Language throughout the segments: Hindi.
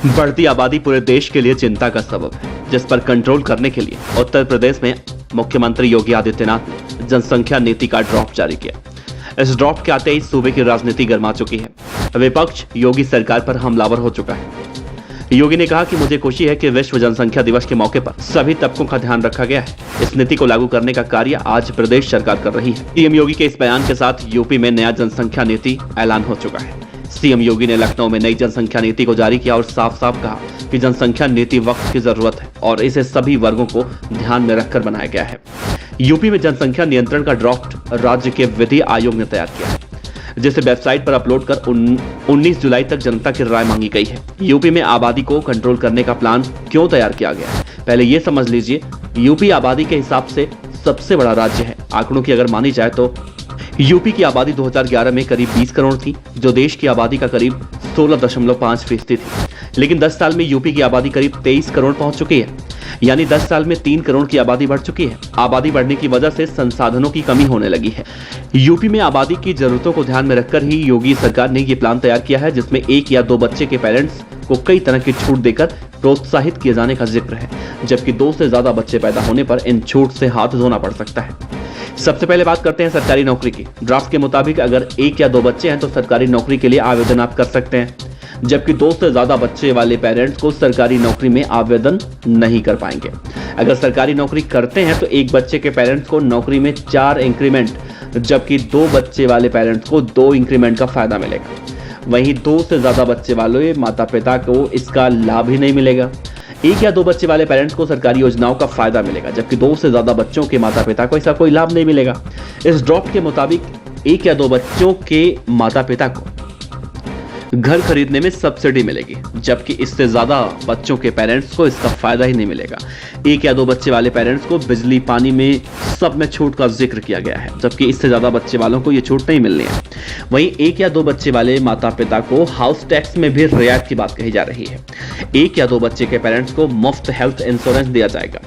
बढ़ती आबादी पूरे देश के लिए चिंता का सबब है, जिस पर कंट्रोल करने के लिए उत्तर प्रदेश में मुख्यमंत्री योगी आदित्यनाथ ने जनसंख्या नीति का ड्राफ्ट जारी किया। इस ड्राफ्ट के आते ही सूबे की राजनीति गर्मा चुकी है। विपक्ष योगी सरकार पर हमलावर हो चुका है। योगी ने कहा कि मुझे खुशी है कि विश्व जनसंख्या दिवस के मौके पर सभी तबकों का ध्यान रखा गया है। इस नीति को लागू करने का कार्य आज प्रदेश सरकार कर रही है। सीएम योगी के इस बयान के साथ यूपी में नया जनसंख्या नीति ऐलान हो चुका है। सीएम योगी ने लखनऊ में नई जनसंख्या नीति को जारी किया और साफ साफ कहा कि जनसंख्या नीति वक्त की जरूरत है और इसे सभी वर्गों को ध्यान में रखकर बनाया गया है। यूपी में जनसंख्या नियंत्रण का ड्राफ्ट राज्य के विधि आयोग ने तैयार किया है, जिसे वेबसाइट पर अपलोड कर 19 जुलाई तक जनता की राय मांगी गई है। यूपी में आबादी को कंट्रोल करने का प्लान क्यों तैयार किया गया है, पहले ये समझ लीजिए। यूपी आबादी के हिसाब से सबसे बड़ा राज्य है। आंकड़ों की अगर मानी जाए तो यूपी की आबादी 2011 में करीब 20 करोड़ थी, जो देश की आबादी का करीब 16.5% थी। लेकिन 10 साल में यूपी की आबादी करीब 23 करोड़ पहुंच चुकी है, यानी 10 साल में 3 करोड़ की आबादी बढ़ चुकी है। आबादी बढ़ने की वजह से संसाधनों की कमी होने लगी है। यूपी में आबादी की जरूरतों को ध्यान में रखकर ही योगी सरकार ने ये प्लान तैयार किया है, जिसमें 1 या 2 बच्चे के पेरेंट्स को कई तरह की छूट देकर प्रोत्साहित किए जाने का जिक्र है, जबकि 2 से ज्यादा बच्चे पैदा होने पर इन छूट से हाथ धोना पड़ सकता है। सबसे पहले बात करते हैं सरकारी नौकरी की। ड्राफ्ट के मुताबिक अगर 1 या 2 बच्चे हैं तो सरकारी नौकरी के लिए आवेदन आप कर सकते हैं, जबकि 2 से ज्यादा बच्चे वाले पेरेंट्स को सरकारी नौकरी में आवेदन नहीं कर पाएंगे। अगर सरकारी नौकरी करते हैं तो 1 बच्चे के पेरेंट्स को नौकरी में 4 इंक्रीमेंट, जबकि 2 बच्चे वाले पेरेंट्स को 2 इंक्रीमेंट का फायदा मिलेगा। वहीं 2 से ज्यादा बच्चे वाले माता पिता को इसका लाभ ही नहीं मिलेगा। 1 या 2 बच्चे वाले पेरेंट्स को सरकारी योजनाओं का फायदा मिलेगा, जबकि 2 से ज्यादा बच्चों के माता पिता को इसका कोई लाभ नहीं मिलेगा। इस ड्राफ्ट के मुताबिक 1 या 2 बच्चों के माता पिता को घर खरीदने में सब्सिडी मिलेगी, जबकि इससे ज्यादा बच्चों के पेरेंट्स को इसका फायदा ही नहीं मिलेगा। 1 या 2 बच्चे वाले पेरेंट्स को बिजली पानी में सब में छूट का जिक्र किया गया है, जबकि इससे ज्यादा बच्चे वालों को ये छूट नहीं मिलनी है। वहीं 1 या 2 बच्चे वाले माता पिता को हाउस टैक्स में भी रियायत की बात कही जा रही है। 1 या 2 बच्चे के पेरेंट्स को मुफ्त हेल्थ इंश्योरेंस दिया जाएगा।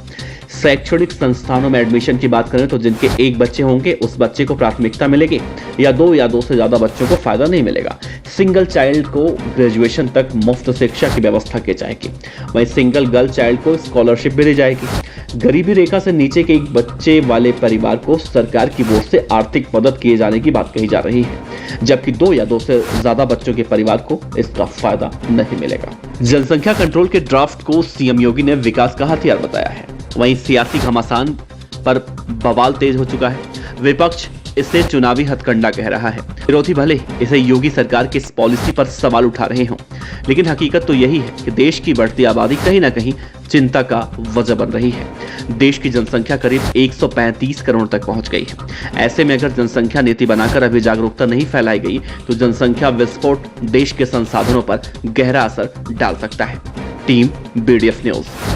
शैक्षणिक संस्थानों में एडमिशन की बात करें तो जिनके 1 बच्चे होंगे उस बच्चे को प्राथमिकता मिलेगी, या 2 से ज्यादा बच्चों को फायदा नहीं मिलेगा। सिंगल चाइल्ड को ग्रेजुएशन तक मुफ्त शिक्षा की व्यवस्था की जाएगी। वहीं सिंगल गर्ल चाइल्ड को स्कॉलरशिप भी दी जाएगी। गरीबी रेखा से नीचे के 1 बच्चे वाले परिवार को सरकार की ओर से आर्थिक मदद किए जाने की बात कही जा रही है, जबकि 2 या 2 से ज्यादा बच्चों के परिवार को इसका फायदा नहीं मिलेगा। जनसंख्या कंट्रोल के ड्राफ्ट को सीएम योगी ने विकास का हथियार बताया है। वहीं सियासी घमासान पर बवाल तेज हो चुका है। विपक्ष इसे चुनावी हथकंडा कह रहा है। विरोधी भले इसे योगी सरकार की इस पॉलिसी पर सवाल उठा रहे हों, लेकिन हकीकत तो यही है कि देश की बढ़ती आबादी कहीं ना कहीं चिंता का वजह बन रही है। देश की जनसंख्या करीब 135 करोड़ तक पहुंच गई है। ऐसे में अगर जनसंख्या नीति बनाकर अभी जागरूकता नहीं फैलाई गई तो जनसंख्या विस्फोट देश के संसाधनों पर गहरा असर डाल सकता है। Team BDF news.